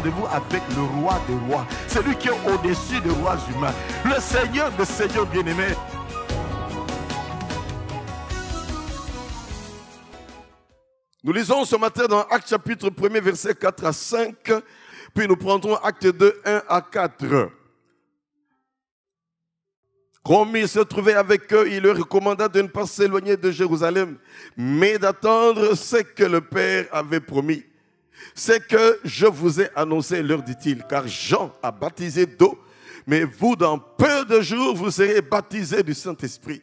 rendez-vous avec le roi des rois, celui qui est au-dessus des rois humains, le Seigneur des seigneurs bien-aimés. Nous lisons ce matin dans Actes chapitre 1er, versets 4 à 5, puis nous prendrons Actes 2, 1 à 4. Comme il se trouvait avec eux, il leur recommanda de ne pas s'éloigner de Jérusalem, mais d'attendre ce que le Père avait promis. C'est que je vous ai annoncé, leur dit-il, car Jean a baptisé d'eau, mais vous, dans peu de jours, vous serez baptisés du Saint-Esprit.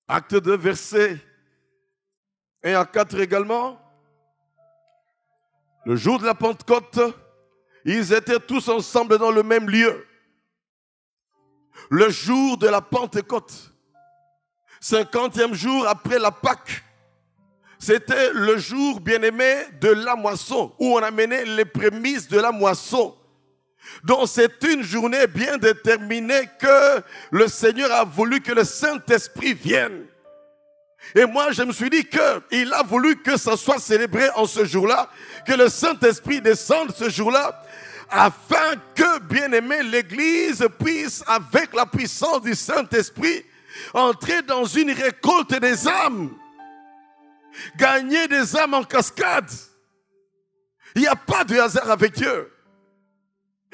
Acte 2, versets 1 à 4 également. Le jour de la Pentecôte, ils étaient tous ensemble dans le même lieu. Le jour de la Pentecôte, 50e jour après la Pâque, c'était le jour bien-aimé de la moisson, où on amenait les prémices de la moisson. Donc c'est une journée bien déterminée que le Seigneur a voulu que le Saint-Esprit vienne. Et moi, je me suis dit qu'il a voulu que ça soit célébré en ce jour-là, que le Saint-Esprit descende ce jour-là, afin que, bien-aimé, l'Église puisse, avec la puissance du Saint-Esprit, entrer dans une récolte des âmes, gagner des âmes en cascade. Il n'y a pas de hasard avec Dieu.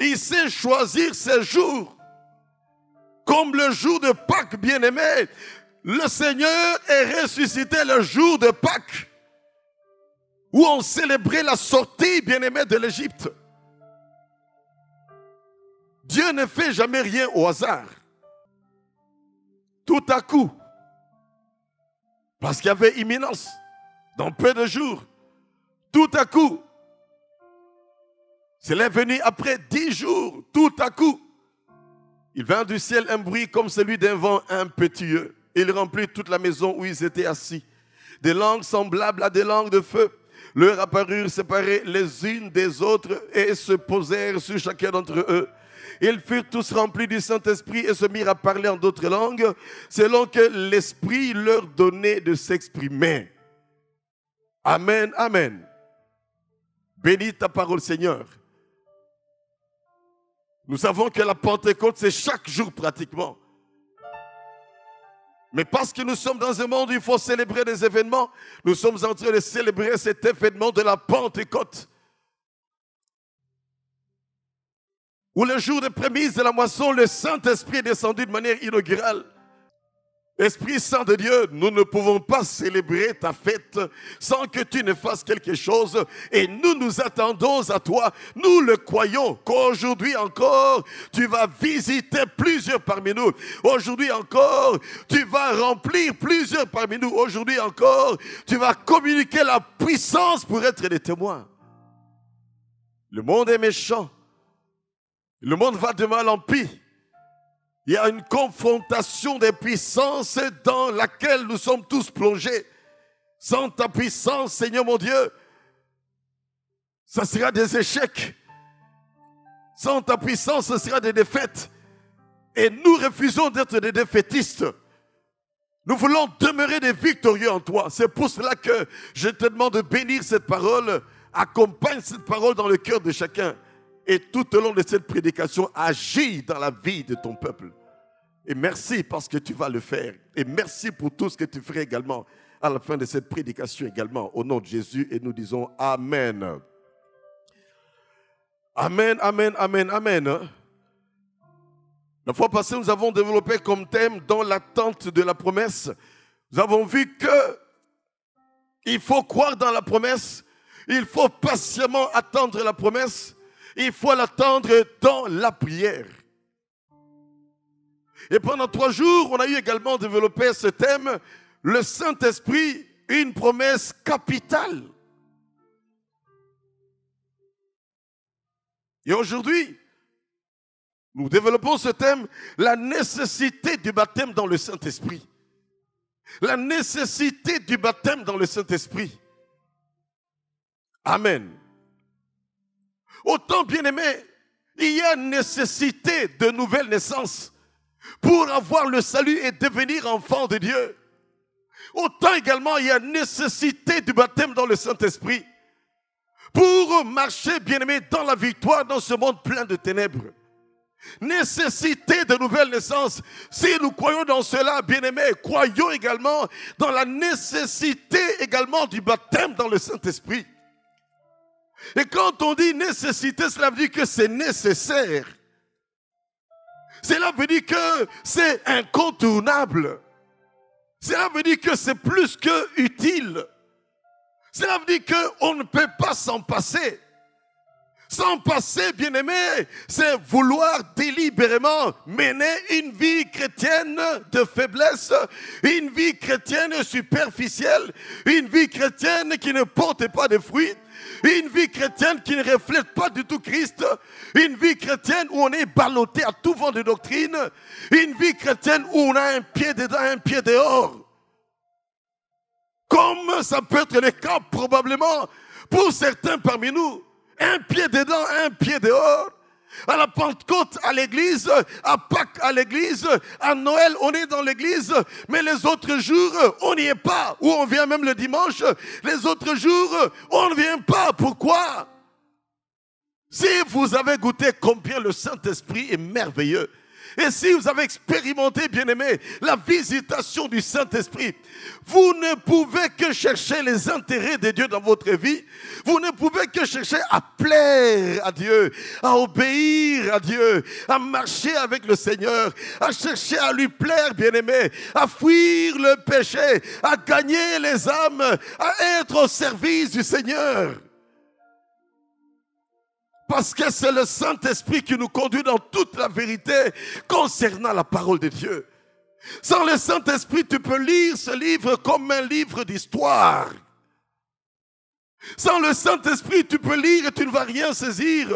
Il sait choisir ses jours, comme le jour de Pâques, bien-aimé. Le Seigneur est ressuscité le jour de Pâques, où on célébrait la sortie, bien-aimé, de l'Égypte. Dieu ne fait jamais rien au hasard. Tout à coup, parce qu'il y avait imminence, dans peu de jours, tout à coup, c'est venu après 10 jours, tout à coup, il vint du ciel un bruit comme celui d'un vent impétueux. Il remplit toute la maison où ils étaient assis. Des langues semblables à des langues de feu leur apparurent séparées les unes des autres et se posèrent sur chacun d'entre eux. Ils furent tous remplis du Saint-Esprit et se mirent à parler en d'autres langues, selon que l'Esprit leur donnait de s'exprimer. Amen, amen. Bénis ta parole, Seigneur. Nous savons que la Pentecôte, c'est chaque jour pratiquement. Mais parce que nous sommes dans un monde où il faut célébrer des événements, nous sommes en train de célébrer cet événement de la Pentecôte. Où le jour de prémisse de la moisson, le Saint-Esprit est descendu de manière inaugurale. Esprit Saint de Dieu, nous ne pouvons pas célébrer ta fête sans que tu ne fasses quelque chose. Et nous nous attendons à toi. Nous le croyons qu'aujourd'hui encore, tu vas visiter plusieurs parmi nous. Aujourd'hui encore, tu vas remplir plusieurs parmi nous. Aujourd'hui encore, tu vas communiquer la puissance pour être des témoins. Le monde est méchant. Le monde va de mal en pis. Il y a une confrontation des puissances dans laquelle nous sommes tous plongés. Sans ta puissance, Seigneur mon Dieu, ça sera des échecs. Sans ta puissance, ce sera des défaites. Et nous refusons d'être des défaitistes. Nous voulons demeurer des victorieux en toi. C'est pour cela que je te demande de bénir cette parole. Accompagne cette parole dans le cœur de chacun. Et tout au long de cette prédication, agis dans la vie de ton peuple. Et merci parce que tu vas le faire. Et merci pour tout ce que tu ferais également à la fin de cette prédication également. Au nom de Jésus, et nous disons Amen. Amen, amen, amen, amen. La fois passée, nous avons développé comme thème dans l'attente de la promesse. Nous avons vu que il faut croire dans la promesse. Il faut patiemment attendre la promesse. Il faut l'attendre dans la prière. Et pendant 3 jours, on a eu également développé ce thème, le Saint-Esprit, une promesse capitale. Et aujourd'hui, nous développons ce thème, la nécessité du baptême dans le Saint-Esprit. La nécessité du baptême dans le Saint-Esprit. Amen. Autant, bien-aimé, il y a nécessité de nouvelle naissance pour avoir le salut et devenir enfant de Dieu. Autant également, il y a nécessité du baptême dans le Saint-Esprit pour marcher, bien-aimé, dans la victoire dans ce monde plein de ténèbres. Nécessité de nouvelle naissance. Si nous croyons dans cela, bien-aimés, croyons également dans la nécessité également du baptême dans le Saint-Esprit. Et quand on dit nécessité, cela veut dire que c'est nécessaire. Cela veut dire que c'est incontournable. Cela veut dire que c'est plus que utile. Cela veut dire qu'on ne peut pas s'en passer. S'en passer, bien-aimé, c'est vouloir délibérément mener une vie chrétienne de faiblesse, une vie chrétienne superficielle, une vie chrétienne qui ne porte pas de fruits, une vie chrétienne qui ne reflète pas du tout Christ, une vie chrétienne où on est ballotté à tout vent de doctrine, une vie chrétienne où on a un pied dedans, un pied dehors. Comme ça peut être le cas probablement pour certains parmi nous. Un pied dedans, un pied dehors. À la Pentecôte, à l'église, à Pâques, à l'église, à Noël, on est dans l'église, mais les autres jours, on n'y est pas. Ou on vient même le dimanche, les autres jours, on ne vient pas. Pourquoi? Si vous avez goûté combien le Saint-Esprit est merveilleux, et si vous avez expérimenté, bien-aimé, la visitation du Saint-Esprit, vous ne pouvez que chercher les intérêts de Dieu dans votre vie. Vous ne pouvez que chercher à plaire à Dieu, à obéir à Dieu, à marcher avec le Seigneur, à chercher à lui plaire, bien-aimé, à fuir le péché, à gagner les âmes, à être au service du Seigneur. Parce que c'est le Saint-Esprit qui nous conduit dans toute la vérité concernant la parole de Dieu. Sans le Saint-Esprit, tu peux lire ce livre comme un livre d'histoire. Sans le Saint-Esprit, tu peux lire et tu ne vas rien saisir.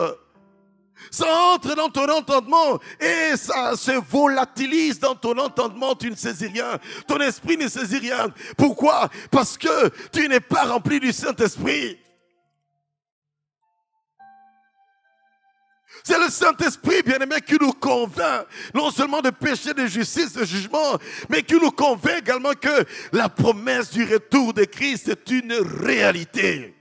Ça entre dans ton entendement et ça se volatilise dans ton entendement, tu ne saisis rien. Ton esprit ne saisit rien. Pourquoi? Parce que tu n'es pas rempli du Saint-Esprit. C'est le Saint-Esprit, bien-aimé, qui nous convainc non seulement de péché, de justice, de jugement, mais qui nous convainc également que la promesse du retour de Christ est une réalité.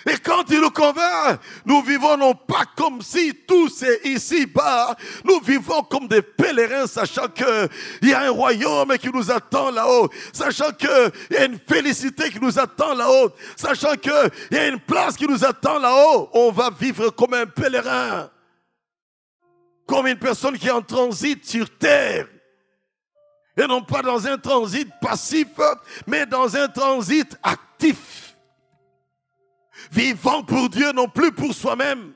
Et quand il nous convainc, nous vivons non pas comme si tout c'est ici-bas, nous vivons comme des pèlerins, sachant qu'il y a un royaume qui nous attend là-haut, sachant qu'il y a une félicité qui nous attend là-haut, sachant qu'il y a une place qui nous attend là-haut. On va vivre comme un pèlerin, comme une personne qui est en transit sur terre. Et non pas dans un transit passif, mais dans un transit actif. Vivant pour Dieu, non plus pour soi-même.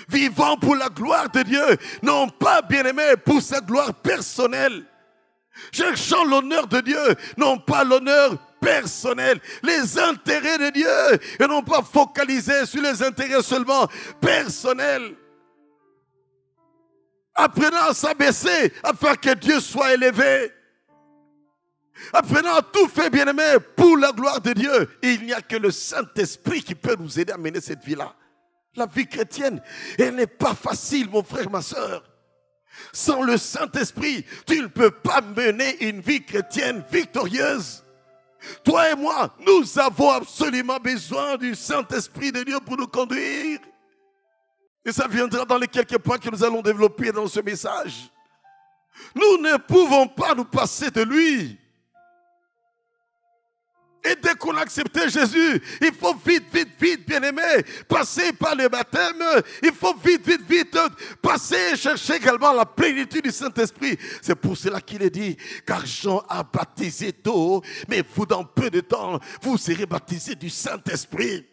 Vivant pour la gloire de Dieu, non pas, bien-aimé, pour sa gloire personnelle. Cherchant l'honneur de Dieu, non pas l'honneur personnel. Les intérêts de Dieu, et non pas focalisés sur les intérêts seulement personnels. Apprenant à s'abaisser afin que Dieu soit élevé. Apprenant à tout faire, bien-aimé, pour la gloire de Dieu. Et il n'y a que le Saint-Esprit qui peut nous aider à mener cette vie-là. La vie chrétienne, elle n'est pas facile, mon frère, ma soeur. Sans le Saint-Esprit, tu ne peux pas mener une vie chrétienne victorieuse. Toi et moi, nous avons absolument besoin du Saint-Esprit de Dieu pour nous conduire. Et ça viendra dans les quelques points que nous allons développer dans ce message. Nous ne pouvons pas nous passer de lui. Et dès qu'on a accepté Jésus, il faut vite, bien-aimé, passer par le baptême. Il faut vite, passer et chercher également la plénitude du Saint-Esprit. C'est pour cela qu'il est dit, car Jean a baptisé d'eau, mais vous, dans peu de temps, vous serez baptisés du Saint-Esprit.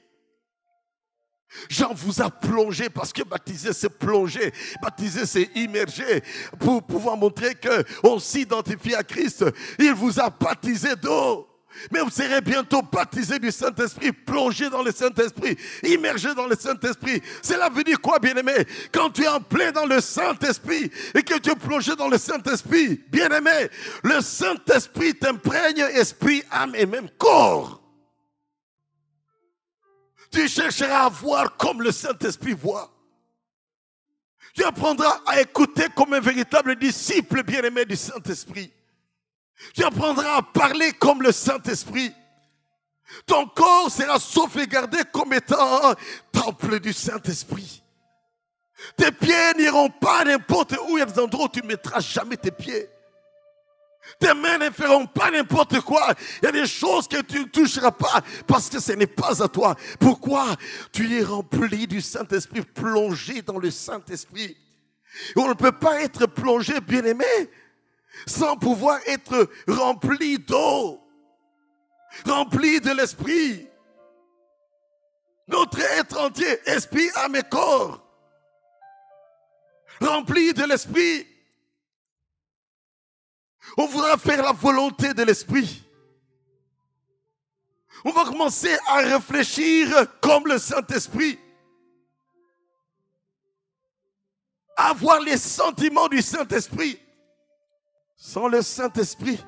Jean vous a plongé, parce que baptiser c'est plonger, baptiser c'est immerger, pour pouvoir montrer qu'on s'identifie à Christ. Il vous a baptisé d'eau. Mais vous serez bientôt baptisés du Saint-Esprit, plongés dans le Saint-Esprit, immergés dans le Saint-Esprit. Cela veut dire quoi, bien-aimé? Quand tu es en plein dans le Saint-Esprit et que tu es plongé dans le Saint-Esprit, bien-aimé, le Saint-Esprit t'imprègne esprit, âme et même corps. Tu chercheras à voir comme le Saint-Esprit voit. Tu apprendras à écouter comme un véritable disciple bien-aimé du Saint-Esprit. Tu apprendras à parler comme le Saint-Esprit. Ton corps sera sauvegardé comme étant un temple du Saint-Esprit. Tes pieds n'iront pas n'importe où. Il y a des endroits où tu ne mettras jamais tes pieds. Tes mains ne feront pas n'importe quoi. Il y a des choses que tu ne toucheras pas parce que ce n'est pas à toi. Pourquoi? Tu es rempli du Saint-Esprit, plongé dans le Saint-Esprit. On ne peut pas être plongé, bien-aimé, sans pouvoir être rempli d'eau, rempli de l'Esprit. Notre être entier, esprit, âme et corps, rempli de l'Esprit. On voudra faire la volonté de l'Esprit. On va commencer à réfléchir comme le Saint-Esprit. Avoir les sentiments du Saint-Esprit. Sans le Saint-Esprit,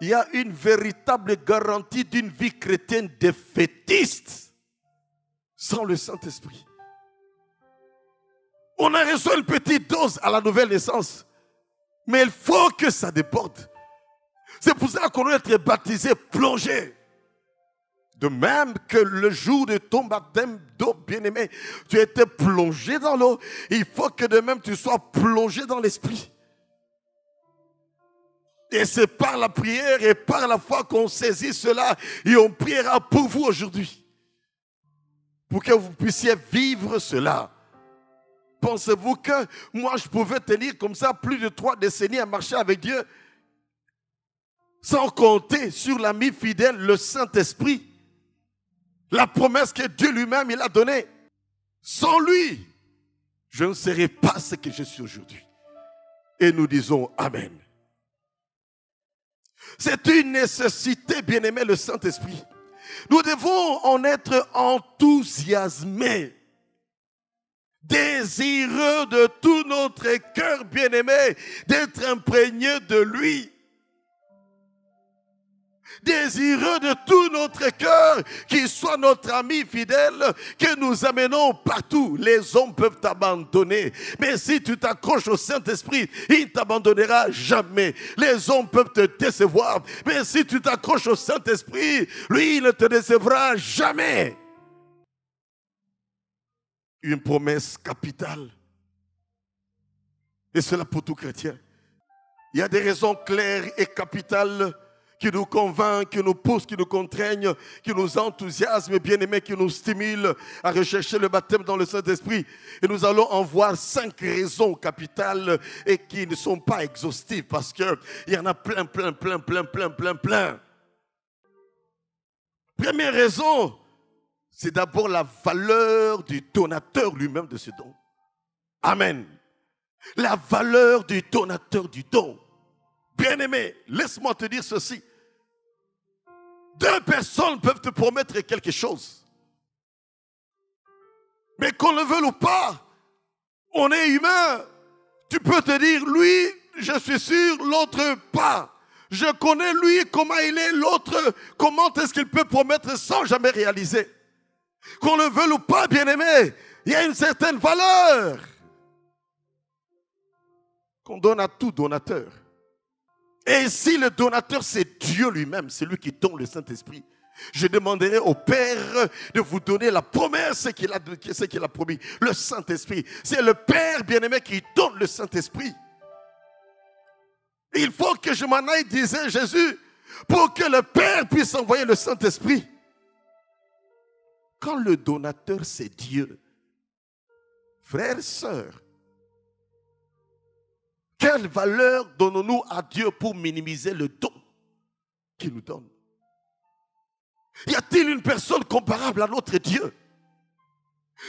il y a une véritable garantie d'une vie chrétienne défaitiste. Sans le Saint-Esprit. On a reçu une petite dose à la nouvelle naissance. Mais il faut que ça déborde. C'est pour ça qu'on doit être baptisé, plongé. De même que le jour de ton baptême d'eau, bien-aimé, tu étais plongé dans l'eau. Il faut que de même tu sois plongé dans l'Esprit. Et c'est par la prière et par la foi qu'on saisit cela. Et on priera pour vous aujourd'hui. Pour que vous puissiez vivre cela. Pensez-vous que moi je pouvais tenir comme ça plus de 3 décennies à marcher avec Dieu sans compter sur l'ami fidèle, le Saint-Esprit, la promesse que Dieu lui-même il a donnée. Sans lui, je ne serais pas ce que je suis aujourd'hui. Et nous disons Amen. C'est une nécessité, bien-aimé, le Saint-Esprit. Nous devons en être enthousiasmés. Désireux de tout notre cœur, bien-aimé, d'être imprégné de lui. Désireux de tout notre cœur, qu'il soit notre ami fidèle, que nous amenons partout. Les hommes peuvent t'abandonner, mais si tu t'accroches au Saint-Esprit, il ne t'abandonnera jamais. Les hommes peuvent te décevoir, mais si tu t'accroches au Saint-Esprit, lui, il ne te décevra jamais. Une promesse capitale. Et cela pour tout chrétien. Il y a des raisons claires et capitales qui nous convainquent, qui nous poussent, qui nous contraignent, qui nous enthousiasment, bien-aimés, qui nous stimulent à rechercher le baptême dans le Saint-Esprit. Et nous allons en voir 5 raisons capitales et qui ne sont pas exhaustives parce qu'il y en a plein. Première raison, c'est d'abord la valeur du donateur lui-même de ce don. Amen. La valeur du donateur du don. Bien-aimé, laisse-moi te dire ceci. 2 personnes peuvent te promettre quelque chose. Mais qu'on le veuille ou pas, on est humain. Tu peux te dire, lui, je suis sûr, l'autre pas. Je connais lui, comment il est, l'autre, comment est-ce qu'il peut promettre sans jamais réaliser. Qu'on le veuille ou pas, bien-aimé, il y a une certaine valeur qu'on donne à tout donateur. Et si le donateur, c'est Dieu lui-même, c'est lui qui donne le Saint-Esprit, je demanderai au Père de vous donner la promesse qu'il a promis, le Saint-Esprit. C'est le Père bien-aimé qui donne le Saint-Esprit. Il faut que je m'en aille, disait Jésus, pour que le Père puisse envoyer le Saint-Esprit. Quand le donateur, c'est Dieu, frères et sœurs, quelle valeur donnons-nous à Dieu pour minimiser le don qu'il nous donne? Y a-t-il une personne comparable à notre Dieu?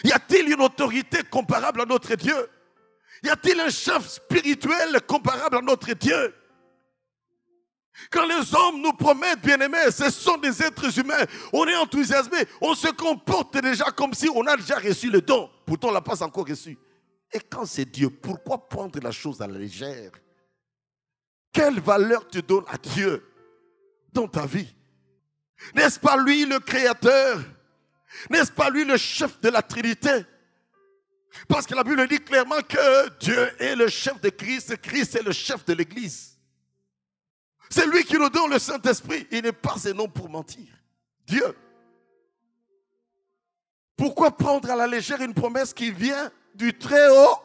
Y a-t-il une autorité comparable à notre Dieu? Y a-t-il un chef spirituel comparable à notre Dieu? Quand les hommes nous promettent, bien-aimés, ce sont des êtres humains. On est enthousiasmé. On se comporte déjà comme si on a déjà reçu le don. Pourtant, on ne l'a pas encore reçu. Et quand c'est Dieu, pourquoi prendre la chose à la légère? Quelle valeur tu donnes à Dieu dans ta vie? N'est-ce pas lui le Créateur? N'est-ce pas lui le chef de la Trinité? Parce que la Bible dit clairement que Dieu est le chef de Christ. Christ est le chef de l'Église. C'est lui qui nous donne le Saint-Esprit. Il n'est pas un homme pour mentir. Dieu. Pourquoi prendre à la légère une promesse qui vient du Très-Haut?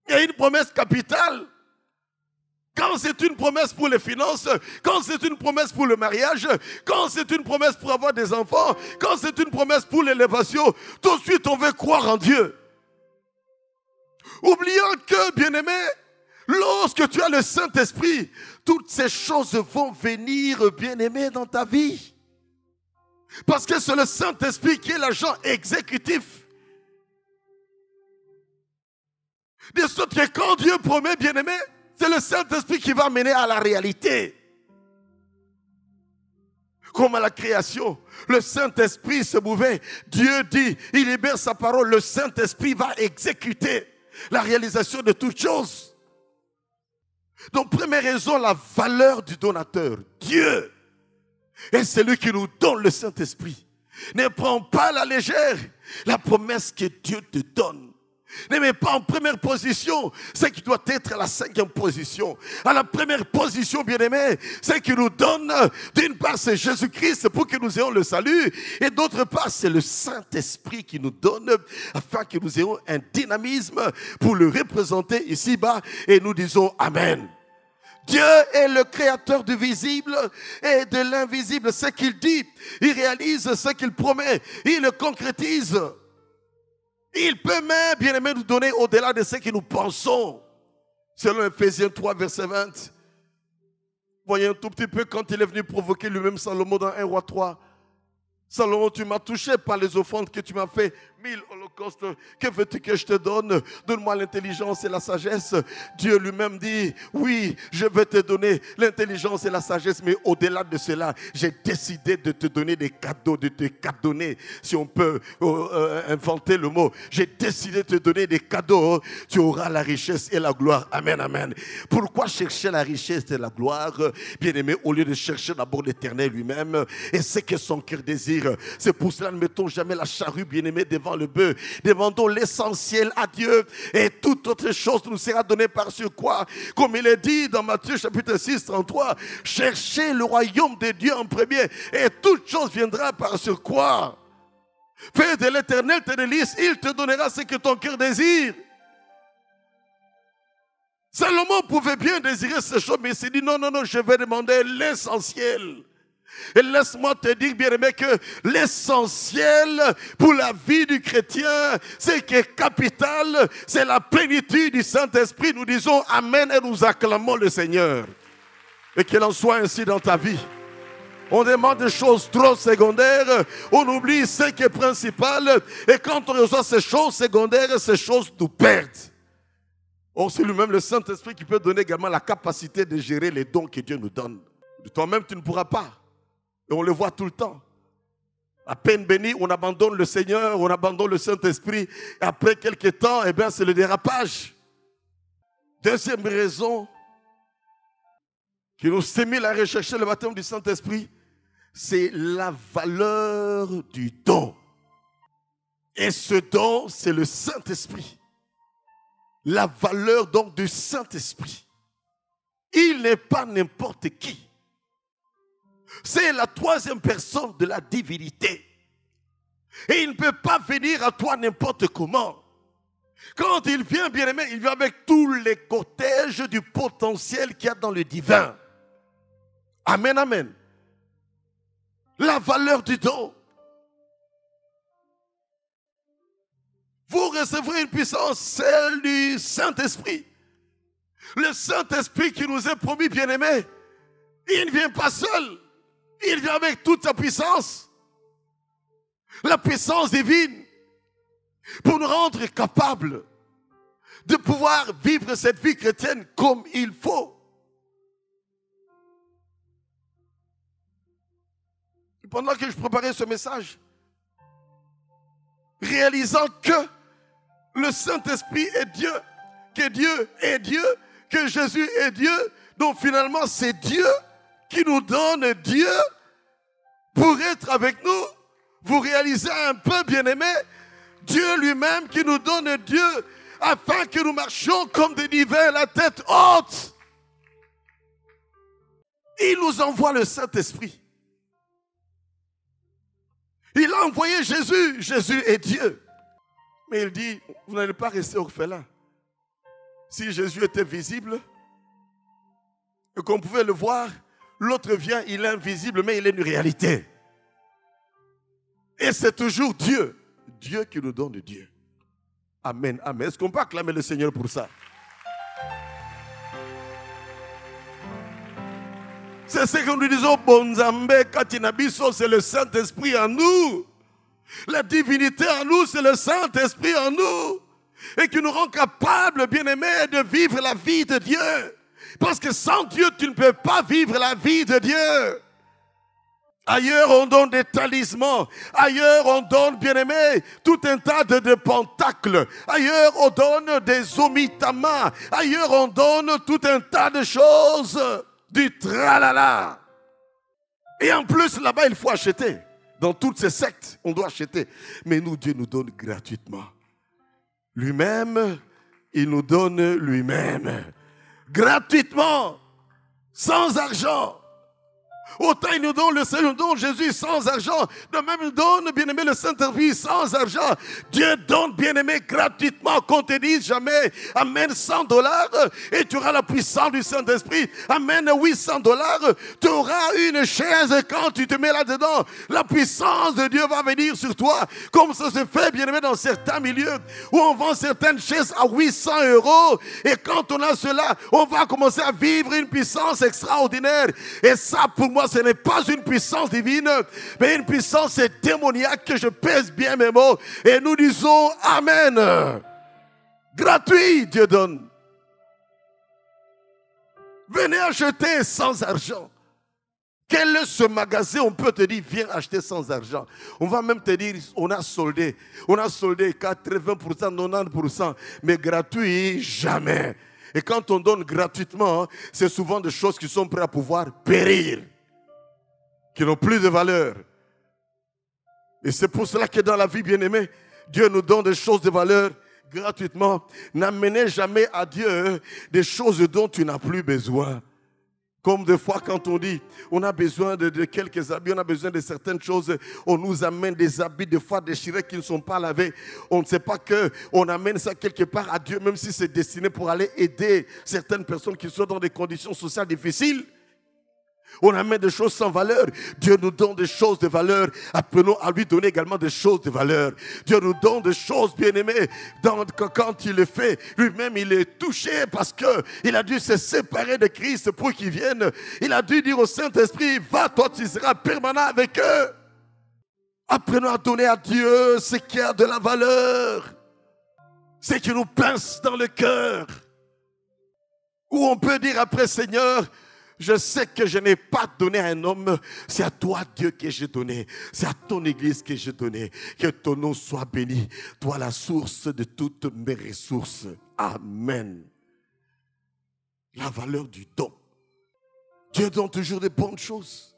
Il y a une promesse capitale. Quand c'est une promesse pour les finances, quand c'est une promesse pour le mariage, quand c'est une promesse pour avoir des enfants, quand c'est une promesse pour l'élévation, tout de suite on veut croire en Dieu. Oubliant que, bien-aimé, lorsque tu as le Saint-Esprit, toutes ces choses vont venir, bien-aimé, dans ta vie. Parce que c'est le Saint-Esprit qui est l'agent exécutif. De sorte que quand Dieu promet, bien-aimé, c'est le Saint-Esprit qui va mener à la réalité. Comme à la création, le Saint-Esprit se mouvait. Dieu dit, il libère sa parole, le Saint-Esprit va exécuter la réalisation de toutes choses. Donc, première raison, la valeur du donateur. Dieu est celui qui nous donne le Saint-Esprit. Ne prends pas à la légère la promesse que Dieu te donne. Ne mets pas en première position ce qui doit être à la 5e position. À la première position, bien-aimé, ce qui nous donne, d'une part, c'est Jésus-Christ pour que nous ayons le salut. Et d'autre part, c'est le Saint-Esprit qui nous donne afin que nous ayons un dynamisme pour le représenter ici-bas. Et nous disons Amen. Dieu est le créateur du visible et de l'invisible. Ce qu'il dit, il réalise ce qu'il promet, il le concrétise. Il peut même, bien aimé, nous donner au-delà de ce que nous pensons. Selon Ephésiens 3, verset 20. Voyez un tout petit peu quand il est venu provoquer lui-même Salomon dans 1 roi 3. Salomon, tu m'as touché par les offrandes que tu m'as fait. 1000 holocaustes, que veux-tu que je te donne? Donne-moi l'intelligence et la sagesse. Dieu lui-même dit, oui, je vais te donner l'intelligence et la sagesse, mais au-delà de cela, j'ai décidé de te donner des cadeaux, de te cadeauner, si on peut inventer le mot. J'ai décidé de te donner des cadeaux. Tu auras la richesse et la gloire. Amen, amen. Pourquoi chercher la richesse et la gloire, bien-aimé, au lieu de chercher d'abord l'Éternel lui-même et ce que son cœur désire? C'est pour cela, ne mettons jamais la charrue, bien-aimé, devant le bœuf. Demandons l'essentiel à Dieu et toute autre chose nous sera donnée par sur quoi. Comme il est dit dans Matthieu chapitre 6, 33, cherchez le royaume de Dieu en premier et toute chose viendra par sur quoi. Fais de l'Éternel tes délices, il te donnera ce que ton cœur désire. Salomon pouvait bien désirer ces choses, mais il s'est dit non, non, non, je vais demander l'essentiel. Et laisse-moi te dire, bien-aimé, que l'essentiel pour la vie du chrétien, c'est qui est capital, c'est la plénitude du Saint-Esprit. Nous disons Amen et nous acclamons le Seigneur. Et qu'il en soit ainsi dans ta vie. On demande des choses trop secondaires, on oublie ce qui est principal, et quand on reçoit ces choses secondaires, ces choses nous perdent. Or, c'est lui-même le Saint-Esprit qui peut donner également la capacité de gérer les dons que Dieu nous donne. De toi-même, tu ne pourras pas. Et on le voit tout le temps. À peine béni, on abandonne le Seigneur, on abandonne le Saint-Esprit. Et après quelques temps, eh bien, c'est le dérapage. Deuxième raison qui nous stimule à rechercher le baptême du Saint-Esprit, c'est la valeur du don. Et ce don, c'est le Saint-Esprit. La valeur donc du Saint-Esprit. Il n'est pas n'importe qui. C'est la troisième personne de la divinité. Et il ne peut pas venir à toi n'importe comment. Quand il vient, bien-aimé, il vient avec tous les cortèges du potentiel qu'il y a dans le divin. Amen, amen. La valeur du don. Vous recevrez une puissance, celle du Saint-Esprit. Le Saint-Esprit qui nous est promis, bien-aimé, il ne vient pas seul. Il vient avec toute sa puissance. La puissance divine. Pour nous rendre capables de pouvoir vivre cette vie chrétienne comme il faut. Et pendant que je préparais ce message, réalisant que le Saint-Esprit est Dieu, que Dieu est Dieu, que Jésus est Dieu, donc finalement c'est Dieu qui nous donne Dieu pour être avec nous. Vous réalisez un peu, bien-aimés, Dieu lui-même qui nous donne Dieu afin que nous marchions comme des divins, la tête haute. Il nous envoie le Saint-Esprit. Il a envoyé Jésus. Jésus est Dieu. Mais il dit, vous n'allez pas rester orphelin. Si Jésus était visible et qu'on pouvait le voir, l'autre vient, il est invisible, mais il est une réalité. Et c'est toujours Dieu. Dieu qui nous donne Dieu. Amen, amen. Est-ce qu'on peut acclamer le Seigneur pour ça? C'est ce que nous disons, Bonzambe, Katinabiso, c'est le Saint-Esprit en nous. La divinité en nous, c'est le Saint-Esprit en nous. Et qui nous rend capables, bien-aimés, de vivre la vie de Dieu. Parce que sans Dieu, tu ne peux pas vivre la vie de Dieu. Ailleurs, on donne des talismans. Ailleurs, on donne, bien-aimés, tout un tas de pentacles. Ailleurs, on donne des omitamas. Ailleurs, on donne tout un tas de choses. Du tralala. Et en plus, là-bas, il faut acheter. Dans toutes ces sectes, on doit acheter. Mais nous, Dieu nous donne gratuitement. Lui-même, il nous donne lui-même. Gratuitement. Sans argent. Autant il nous donne le Seigneur, nous donne Jésus sans argent. De même, il nous donne, bien-aimé, le Saint-Esprit sans argent. Dieu donne, bien-aimé, gratuitement. Qu'on te dise jamais, amène $100 et tu auras la puissance du Saint-Esprit. Amène $800, tu auras une chaise quand tu te mets là-dedans. La puissance de Dieu va venir sur toi. Comme ça se fait, bien-aimé, dans certains milieux où on vend certaines chaises à 800 €. Et quand on a cela, on va commencer à vivre une puissance extraordinaire. Et ça, pour moi, ce n'est pas une puissance divine, mais une puissance démoniaque que je pèse bien mes mots. Et nous disons Amen. Gratuit, Dieu donne. Venez acheter sans argent. Quel est ce magasin? On peut te dire, viens acheter sans argent. On va même te dire, on a soldé. On a soldé 80%, 90%. Mais gratuit, jamais. Et quand on donne gratuitement, c'est souvent des choses qui sont prêtes à pouvoir périr. Qui n'ont plus de valeur. Et c'est pour cela que dans la vie, bien-aimée, Dieu nous donne des choses de valeur gratuitement. N'amenez jamais à Dieu des choses dont tu n'as plus besoin. Comme des fois quand on dit, on a besoin de quelques habits, on a besoin de certaines choses, on nous amène des habits des fois déchirés qui ne sont pas lavés. On ne sait pas qu'on amène ça quelque part à Dieu, même si c'est destiné pour aller aider certaines personnes qui sont dans des conditions sociales difficiles. On amène des choses sans valeur. Dieu nous donne des choses de valeur. Apprenons à lui donner également des choses de valeur. Dieu nous donne des choses, bien-aimées. Quand il le fait, lui-même, il est touché parce qu'il a dû se séparer de Christ pour qu'il vienne. Il a dû dire au Saint-Esprit, va, toi, tu seras permanent avec eux. Apprenons à donner à Dieu ce qui a de la valeur. Ce qui nous pince dans le cœur. Où on peut dire après, Seigneur, je sais que je n'ai pas donné à un homme. C'est à toi, Dieu, que j'ai donné. C'est à ton église que j'ai donné. Que ton nom soit béni. Toi, la source de toutes mes ressources. Amen. La valeur du don. Dieu donne toujours de bonnes choses.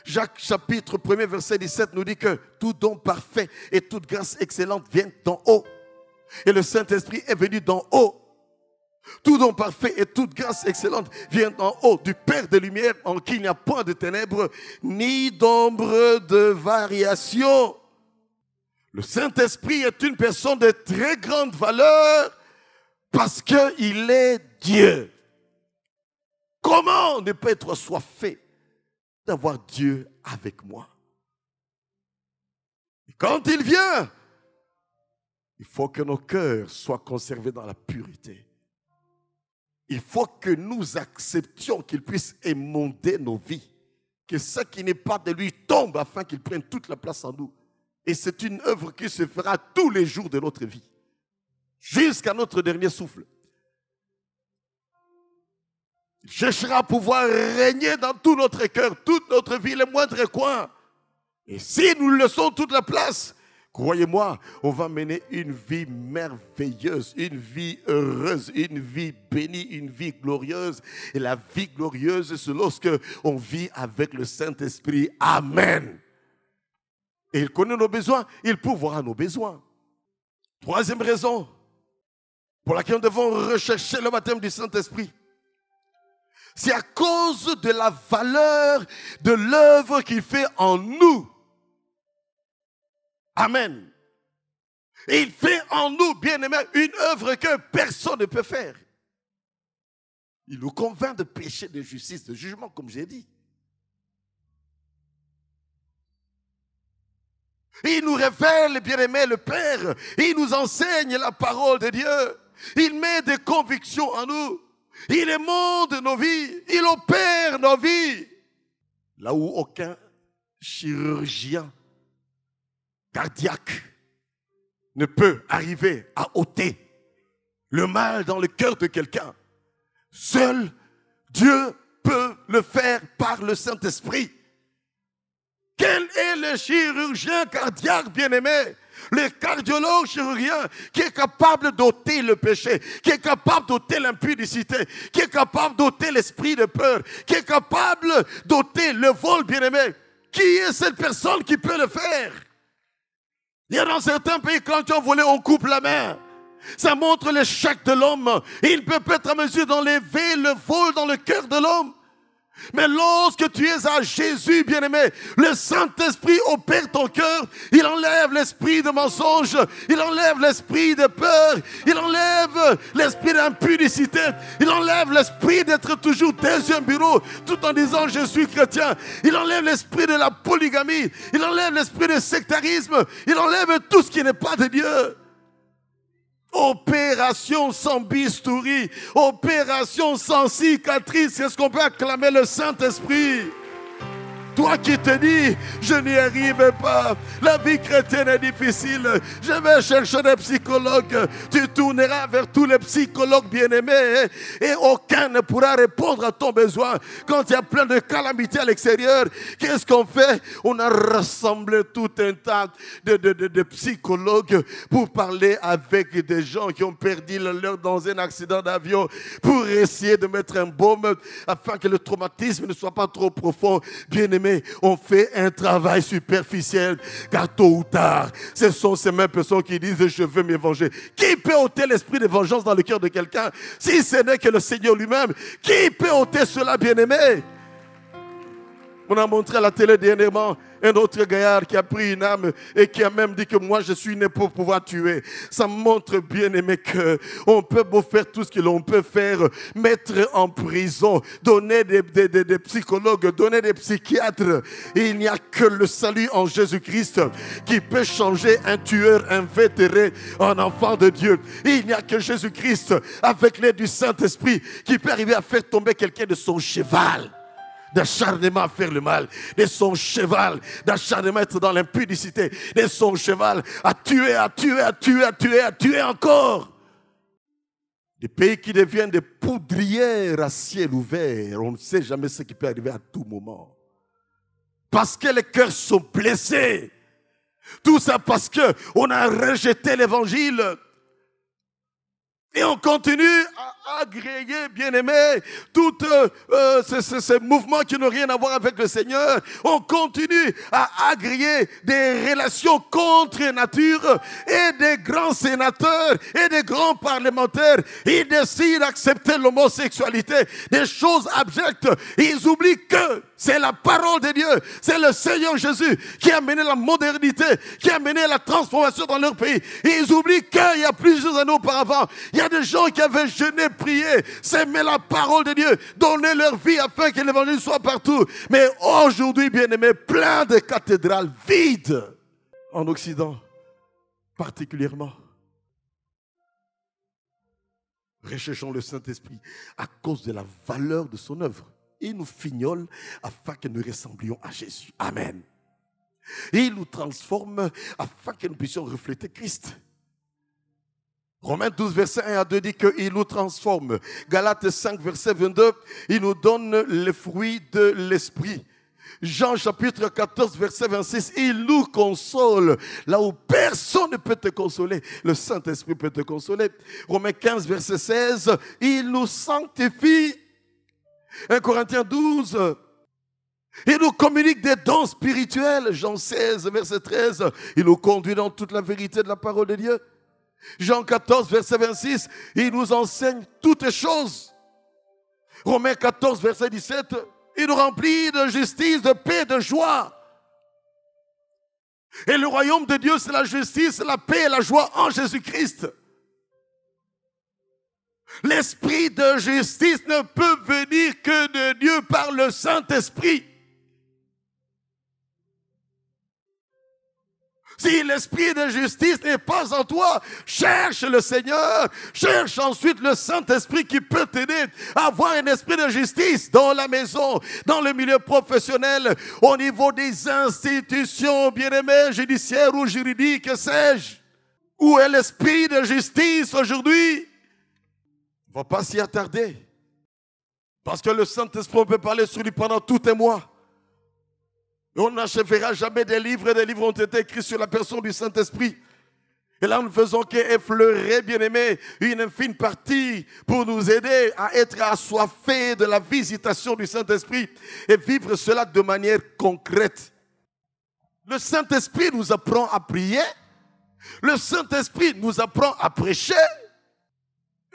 Jacques chapitre 1er verset 17 nous dit que tout don parfait et toute grâce excellente viennent d'en haut. Et le Saint-Esprit est venu d'en haut. Tout don parfait et toute grâce excellente vient d'en haut, du Père de lumière, en qui il n'y a point de ténèbres, ni d'ombre de variation. Le Saint-Esprit est une personne de très grande valeur parce qu'il est Dieu. Comment ne pas être assoiffé d'avoir Dieu avec moi? Et quand il vient, il faut que nos cœurs soient conservés dans la pureté. Il faut que nous acceptions qu'il puisse émonder nos vies. Que ce qui n'est pas de lui tombe afin qu'il prenne toute la place en nous. Et c'est une œuvre qui se fera tous les jours de notre vie. Jusqu'à notre dernier souffle. Il cherchera à pouvoir régner dans tout notre cœur, toute notre vie, les moindres coins. Et si nous le laissons toute la place, croyez-moi, on va mener une vie merveilleuse, une vie heureuse, une vie bénie, une vie glorieuse. Et la vie glorieuse, c'est lorsque on vit avec le Saint-Esprit. Amen. Et il connaît nos besoins, il pourvoira nos besoins. Troisième raison pour laquelle nous devons rechercher le baptême du Saint-Esprit. C'est à cause de la valeur de l'œuvre qu'il fait en nous. Amen. Et il fait en nous, bien-aimés, une œuvre que personne ne peut faire. Il nous convainc de péché, de justice, de jugement, comme j'ai dit. Il nous révèle, bien-aimé, le Père. Il nous enseigne la parole de Dieu. Il met des convictions en nous. Il émonde nos vies. Il opère nos vies. Là où aucun chirurgien cardiaque ne peut arriver à ôter le mal dans le cœur de quelqu'un. Seul Dieu peut le faire par le Saint-Esprit. Quel est le chirurgien cardiaque, bien-aimé? Le cardiologue chirurgien qui est capable d'ôter le péché, qui est capable d'ôter l'impudicité, qui est capable d'ôter l'esprit de peur, qui est capable d'ôter le vol, bien-aimé. Qui est cette personne qui peut le faire? Il y a dans certains pays, quand tu as volé, on coupe la main. Ça montre l'échec de l'homme. Il ne peut pas être en mesure d'enlever le vol dans le cœur de l'homme. Mais lorsque tu es à Jésus, bien-aimé, le Saint-Esprit opère ton cœur. Il enlève l'esprit de mensonge. Il enlève l'esprit de peur. Il enlève l'esprit d'impudicité. Il enlève l'esprit d'être toujours deuxième bureau tout en disant je suis chrétien. Il enlève l'esprit de la polygamie. Il enlève l'esprit de sectarisme. Il enlève tout ce qui n'est pas de Dieu. Opération sans bistouri, opération sans cicatrice, c'est ce qu'on peut acclamer le Saint-Esprit. Toi qui te dis, je n'y arrive pas, la vie chrétienne est difficile, je vais chercher des psychologues, tu tourneras vers tous les psychologues bien-aimés et aucun ne pourra répondre à ton besoin. Quand il y a plein de calamités à l'extérieur, qu'est-ce qu'on fait? On a rassemblé tout un tas de psychologues pour parler avec des gens qui ont perdu leur dans un accident d'avion, pour essayer de mettre un baume afin que le traumatisme ne soit pas trop profond. Bien-aimé, on fait un travail superficiel, car tôt ou tard, ce sont ces mêmes personnes qui disent je veux me venger. Qui peut ôter l'esprit de vengeance dans le cœur de quelqu'un, si ce n'est que le Seigneur lui-même? Qui peut ôter cela, bien-aimé? On a montré à la télé dernièrement un autre gaillard qui a pris une âme et qui a même dit que moi je suis né pour pouvoir tuer. Ça montre, bien aimé, qu'on peut beau faire tout ce que l'on peut faire, mettre en prison, donner des psychologues, donner des psychiatres. Et il n'y a que le salut en Jésus-Christ qui peut changer un tueur invétéré en enfant de Dieu. Et il n'y a que Jésus-Christ avec l'aide du Saint-Esprit qui peut arriver à faire tomber quelqu'un de son cheval d'acharnement à faire le mal, de son cheval d'acharnement à être dans l'impudicité, de son cheval à tuer, à tuer, à tuer, à tuer, à tuer encore. Des pays qui deviennent des poudrières à ciel ouvert. On ne sait jamais ce qui peut arriver à tout moment. Parce que les cœurs sont blessés. Tout ça parce qu'on a rejeté l'évangile. Et on continue à agréer, bien-aimés, tous ces mouvements qui n'ont rien à voir avec le Seigneur. On continue à agréer des relations contre nature et des grands sénateurs et des grands parlementaires. Ils décident d'accepter l'homosexualité, des choses abjectes. Ils oublient que c'est la parole de Dieu, c'est le Seigneur Jésus qui a mené la modernité, qui a mené la transformation dans leur pays. Ils oublient qu'il y a plusieurs années auparavant, il y a des gens qui avaient jeûné, prié, s'aimer la parole de Dieu, donné leur vie afin que l'évangile soit partout. Mais aujourd'hui, bien-aimés, plein de cathédrales vides en Occident, particulièrement. Recherchons le Saint-Esprit à cause de la valeur de son œuvre. Il nous fignole afin que nous ressemblions à Jésus. Amen. Il nous transforme afin que nous puissions refléter Christ. Romains 12, verset 1 à 2 dit qu'il nous transforme. Galates 5, verset 22, il nous donne les fruits de l'esprit. Jean chapitre 14, verset 26, il nous console. Là où personne ne peut te consoler, le Saint-Esprit peut te consoler. Romains 15, verset 16, il nous sanctifie. 1 Corinthiens 12, il nous communique des dons spirituels. Jean 16, verset 13, il nous conduit dans toute la vérité de la parole de Dieu. Jean 14, verset 26, il nous enseigne toutes choses. Romains 14, verset 17, il nous remplit de justice, de paix, de joie. Et le royaume de Dieu, c'est la justice, la paix et la joie en Jésus-Christ. L'esprit de justice ne peut venir que de Dieu par le Saint-Esprit. Si l'esprit de justice n'est pas en toi, cherche le Seigneur, cherche ensuite le Saint-Esprit qui peut t'aider à avoir un esprit de justice dans la maison, dans le milieu professionnel, au niveau des institutions, bien-aimées, judiciaires ou juridiques, que sais-je. Où est l'esprit de justice aujourd'hui? On ne va pas s'y attarder. Parce que le Saint-Esprit, on peut parler sur lui pendant tout un mois. Et on n'achèvera jamais des livres, et des livres ont été écrits sur la personne du Saint-Esprit. Et là, nous ne faisons qu'effleurer, bien-aimés, une infime partie pour nous aider à être assoiffés de la visitation du Saint-Esprit et vivre cela de manière concrète. Le Saint-Esprit nous apprend à prier. Le Saint-Esprit nous apprend à prêcher.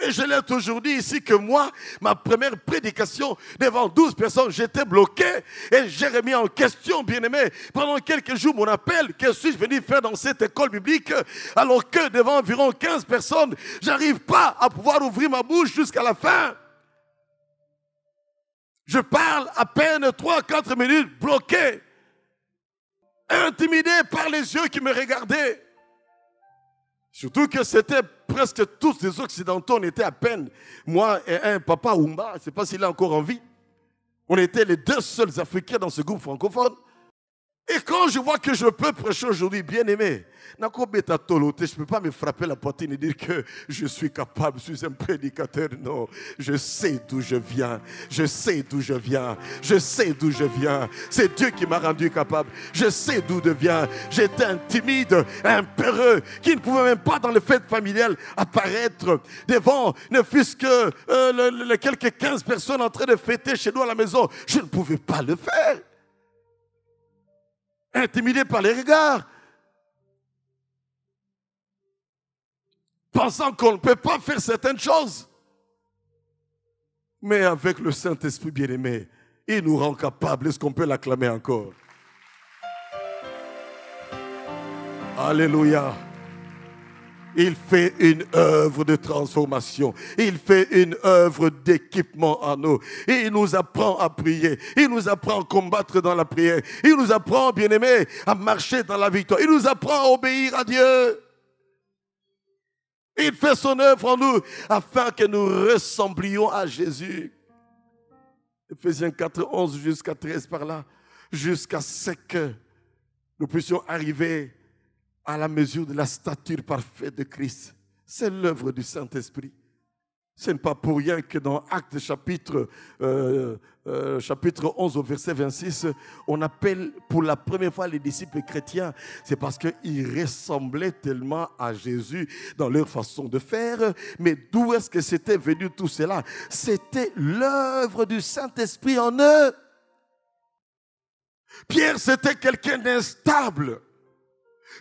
Et je l'ai toujours dit ici que moi, ma première prédication devant 12 personnes, j'étais bloqué et j'ai remis en question, bien-aimé, pendant quelques jours mon appel, que suis-je venu faire dans cette école biblique, alors que devant environ 15 personnes, j'arrive pas à pouvoir ouvrir ma bouche jusqu'à la fin. Je parle à peine 3-4 minutes, bloqué, intimidé par les yeux qui me regardaient. Surtout que c'était presque tous des Occidentaux, on était à peine, moi et un papa Oumba, je ne sais pas s'il est encore en vie. On était les deux seuls Africains dans ce groupe francophone. Et quand je vois que je peux prêcher aujourd'hui, bien aimé, je ne peux pas me frapper la poitrine et dire que je suis capable, je suis un prédicateur. Non, je sais d'où je viens, je sais d'où je viens, je sais d'où je viens. C'est Dieu qui m'a rendu capable. Je sais d'où je viens. J'étais un timide, un peureux, qui ne pouvait même pas dans le fête familial apparaître devant, ne fût-ce que quelques 15 personnes en train de fêter chez nous à la maison. Je ne pouvais pas le faire. Intimidé par les regards, pensant qu'on ne peut pas faire certaines choses. Mais avec le Saint-Esprit bien-aimé, il nous rend capables. Est-ce qu'on peut l'acclamer encore? Alléluia. Il fait une œuvre de transformation. Il fait une œuvre d'équipement en nous. Il nous apprend à prier. Il nous apprend à combattre dans la prière. Il nous apprend, bien-aimés, à marcher dans la victoire. Il nous apprend à obéir à Dieu. Il fait son œuvre en nous afin que nous ressemblions à Jésus. Ephésiens 4, 11 jusqu'à 13 par là. Jusqu'à ce que nous puissions arriver à la mesure de la stature parfaite de Christ. C'est l'œuvre du Saint-Esprit. Ce n'est pas pour rien que dans Actes chapitre 11 au verset 26, on appelle pour la première fois les disciples chrétiens. C'est parce qu'ils ressemblaient tellement à Jésus dans leur façon de faire. Mais d'où est-ce que c'était venu tout cela? C'était l'œuvre du Saint-Esprit en eux. Pierre, c'était quelqu'un d'instable.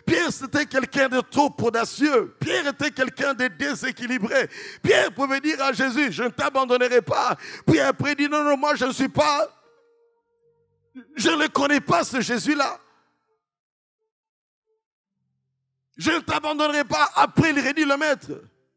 Pierre, c'était quelqu'un de trop audacieux. Pierre était quelqu'un de déséquilibré. Pierre pouvait dire à Jésus, je ne t'abandonnerai pas. Puis après, il dit, non, non, moi je ne suis pas. Je ne connais pas ce Jésus-là. Je ne t'abandonnerai pas. Après, il redit le maître.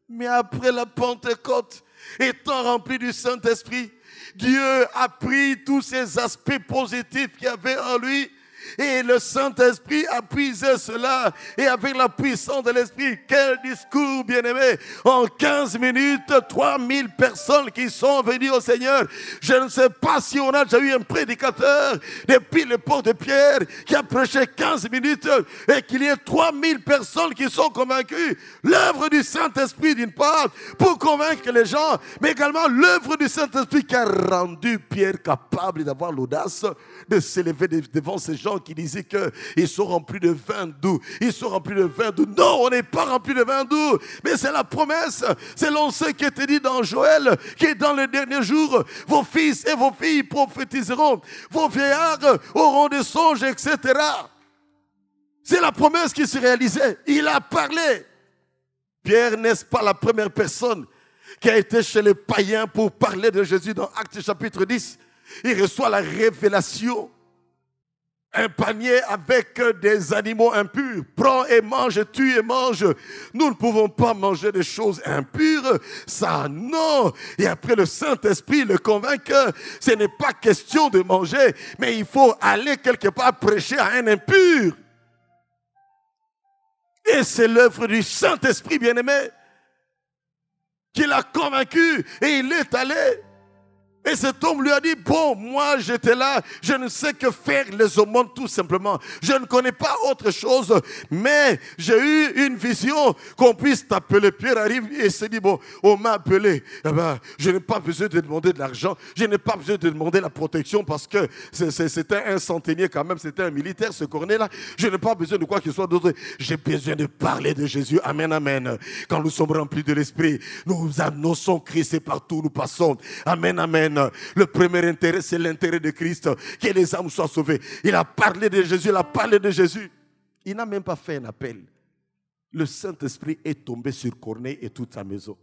Mais après la Pentecôte, étant rempli du Saint-Esprit, Dieu a pris tous ces aspects positifs qu'il y avait en lui. Et le Saint-Esprit a puisé cela. Et avec la puissance de l'Esprit, quel discours, bien-aimé. En 15 minutes, 3000 personnes qui sont venues au Seigneur. Je ne sais pas si on a déjà eu un prédicateur depuis l'époque de Pierre qui a prêché 15 minutes et qu'il y ait 3000 personnes qui sont convaincues. L'œuvre du Saint-Esprit d'une part pour convaincre les gens, mais également l'œuvre du Saint-Esprit qui a rendu Pierre capable d'avoir l'audace de s'élever devant ces gens qui disaient qu'ils sont remplis de vin doux. Ils sont remplis de vin doux. Non, on n'est pas remplis de vin doux. Mais c'est la promesse. C'est l'ancien qui était dit dans Joël, qui est dans les derniers jours. Vos fils et vos filles prophétiseront. Vos vieillards auront des songes, etc. C'est la promesse qui se réalisait. Il a parlé. Pierre, n'est-ce pas la première personne qui a été chez les païens pour parler de Jésus dans Actes chapitre 10. Il reçoit la révélation. Un panier avec des animaux impurs. Prends et mange, tue et mange. Nous ne pouvons pas manger des choses impures. Ça, non. Et après, le Saint-Esprit le convainc que ce n'est pas question de manger, mais il faut aller quelque part prêcher à un impur. Et c'est l'œuvre du Saint-Esprit, bien-aimé, qui l'a convaincu. Et il est allé. Et cet homme lui a dit, bon, moi j'étais là, je ne sais que faire les aumônes tout simplement. Je ne connais pas autre chose, mais j'ai eu une vision qu'on puisse t'appeler. Pierre arrive et se dit, bon, on m'a appelé. Eh ben, je n'ai pas besoin de demander de l'argent, je n'ai pas besoin de demander la protection parce que c'était un centenier quand même, c'était un militaire, ce cornet-là. Je n'ai pas besoin de quoi que ce soit d'autre. J'ai besoin de parler de Jésus. Amen, amen. Quand nous sommes remplis de l'Esprit, nous annonçons Christ et partout où nous passons. Amen, amen. Le premier intérêt, c'est l'intérêt de Christ, que les âmes soient sauvées. Il a parlé de Jésus, il a parlé de Jésus. Il n'a même pas fait un appel. Le Saint-Esprit est tombé sur Corneille et toute sa maison.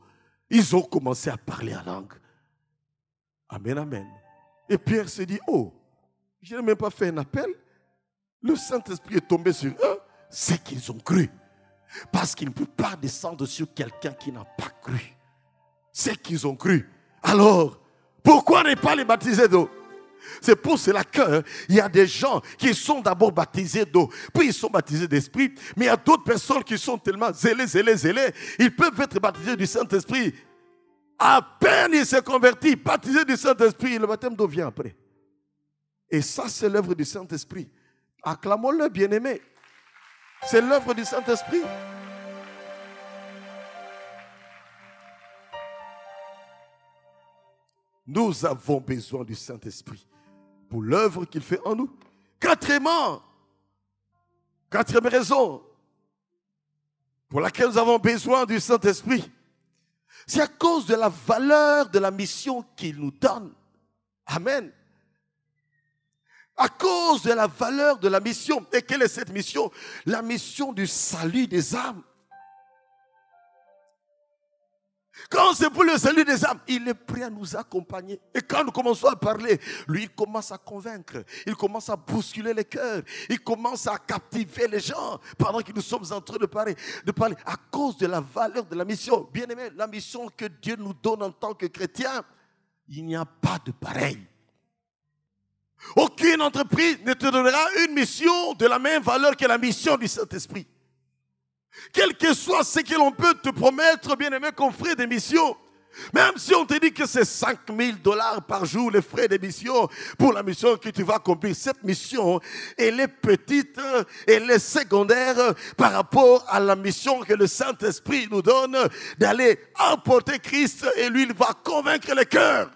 Ils ont commencé à parler en langue. Amen, amen. Et Pierre se dit, oh, je n'ai même pas fait un appel. Le Saint-Esprit est tombé sur eux. C'est qu'ils ont cru. Parce qu'il ne peut pas descendre sur quelqu'un qui n'a pas cru. C'est qu'ils ont cru. Alors, pourquoi ne pas les baptiser d'eau? C'est pour cela qu'il y a des gens qui sont d'abord baptisés d'eau, puis ils sont baptisés d'esprit, mais il y a d'autres personnes qui sont tellement zélés, ils peuvent être baptisés du Saint-Esprit. À peine ils se convertissent, baptisés du Saint-Esprit, le baptême d'eau vient après. Et ça, c'est l'œuvre du Saint-Esprit. Acclamons-le, bien-aimé. C'est l'œuvre du Saint-Esprit. Nous avons besoin du Saint-Esprit pour l'œuvre qu'il fait en nous. Quatrième raison pour laquelle nous avons besoin du Saint-Esprit, c'est à cause de la valeur de la mission qu'il nous donne. Amen. À cause de la valeur de la mission. Et quelle est cette mission? La mission du salut des âmes. Quand c'est pour le salut des âmes, il est prêt à nous accompagner. Et quand nous commençons à parler, lui, il commence à convaincre. Il commence à bousculer les cœurs. Il commence à captiver les gens pendant que nous sommes en train de parler à cause de la valeur de la mission. Bien aimé, la mission que Dieu nous donne en tant que chrétiens, il n'y a pas de pareil. Aucune entreprise ne te donnera une mission de la même valeur que la mission du Saint-Esprit. Quel que soit ce que l'on peut te promettre, bien-aimé, comme frais d'émission. Même si on te dit que c'est $5,000 par jour, les frais d'émission, pour la mission que tu vas accomplir. Cette mission, elle est petite, elle est secondaire par rapport à la mission que le Saint-Esprit nous donne d'aller emporter Christ et lui, il va convaincre les cœurs.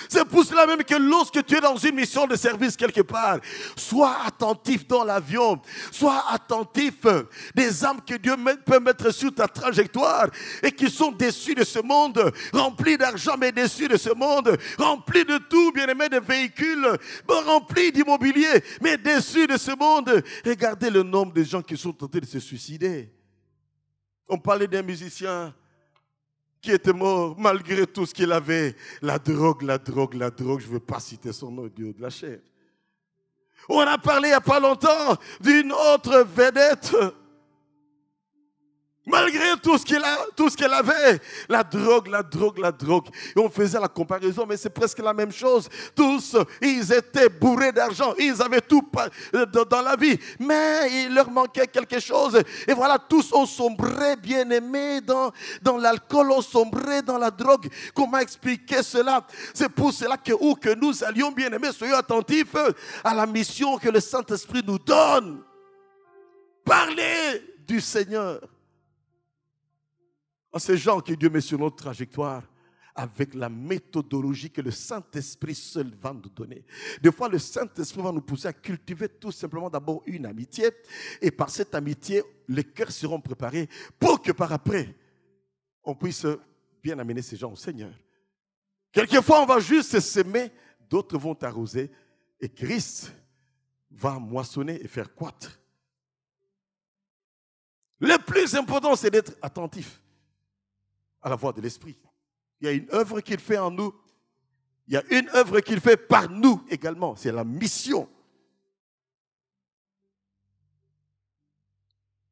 C'est pour cela même que lorsque tu es dans une mission de service quelque part, sois attentif dans l'avion, sois attentif des âmes que Dieu peut mettre sur ta trajectoire et qui sont déçues de ce monde, remplis d'argent mais déçus de ce monde, remplis de tout, bien-aimés, de véhicules, remplis d'immobilier mais déçus de ce monde. Regardez le nombre de gens qui sont tentés de se suicider. On parlait d'un musicien qui était mort malgré tout ce qu'il avait. La drogue, je ne veux pas citer son nom, Dieu de la chair. On a parlé il n'y a pas longtemps d'une autre vedette. Malgré tout ce qu'elle avait, la drogue. Et on faisait la comparaison, mais c'est presque la même chose. Tous, ils étaient bourrés d'argent, ils avaient tout dans la vie, mais il leur manquait quelque chose. Et voilà, tous ont sombré, bien-aimés, dans l'alcool, ont sombré dans la drogue. Comment expliquer cela? C'est pour cela que où que nous allions, bien-aimés, soyons attentifs à la mission que le Saint-Esprit nous donne. Parlez du Seigneur à ces gens que Dieu met sur notre trajectoire avec la méthodologie que le Saint-Esprit seul va nous donner. Des fois, le Saint-Esprit va nous pousser à cultiver tout simplement d'abord une amitié. Et par cette amitié, les cœurs seront préparés pour que par après, on puisse bien amener ces gens au Seigneur. Quelquefois, on va juste s'aimer, d'autres vont arroser et Christ va moissonner et faire croître. Le plus important, c'est d'être attentif à la voix de l'Esprit. Il y a une œuvre qu'il fait en nous. Il y a une œuvre qu'il fait par nous également. C'est la mission.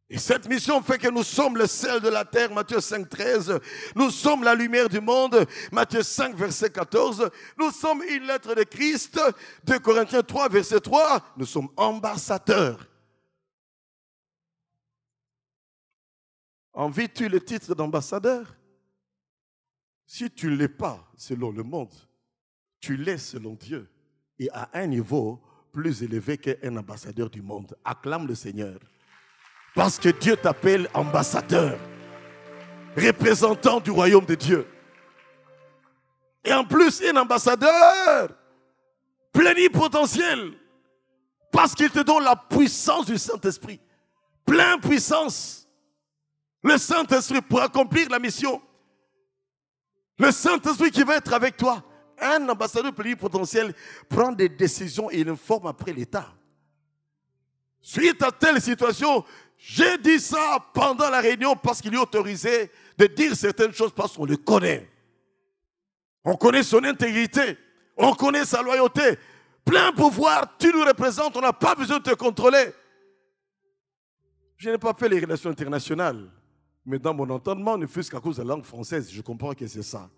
Et cette mission fait que nous sommes le sel de la terre, Matthieu 5, 13. Nous sommes la lumière du monde, Matthieu 5, verset 14. Nous sommes une lettre de Christ, 2 Corinthiens 3, verset 3. Nous sommes ambassadeurs. Envies-tu le titre d'ambassadeur? Si tu ne l'es pas selon le monde, tu l'es selon Dieu. Et à un niveau plus élevé qu'un ambassadeur du monde. Acclame le Seigneur. Parce que Dieu t'appelle ambassadeur, représentant du royaume de Dieu. Et en plus, un ambassadeur plénipotentiel, parce qu'il te donne la puissance du Saint-Esprit. Pleine puissance. Le Saint-Esprit pour accomplir la mission. Le Saint-Esprit qui va être avec toi. Un ambassadeur plénipotentiel prend des décisions et il informe après l'État. Suite à telle situation, j'ai dit ça pendant la réunion parce qu'il est autorisé de dire certaines choses parce qu'on le connaît. On connaît son intégrité, on connaît sa loyauté. Plein pouvoir, tu nous représentes, on n'a pas besoin de te contrôler. Je n'ai pas fait les relations internationales, mais dans mon entendement, ne fût-ce qu'à cause de la langue française, je comprends que c'est ça.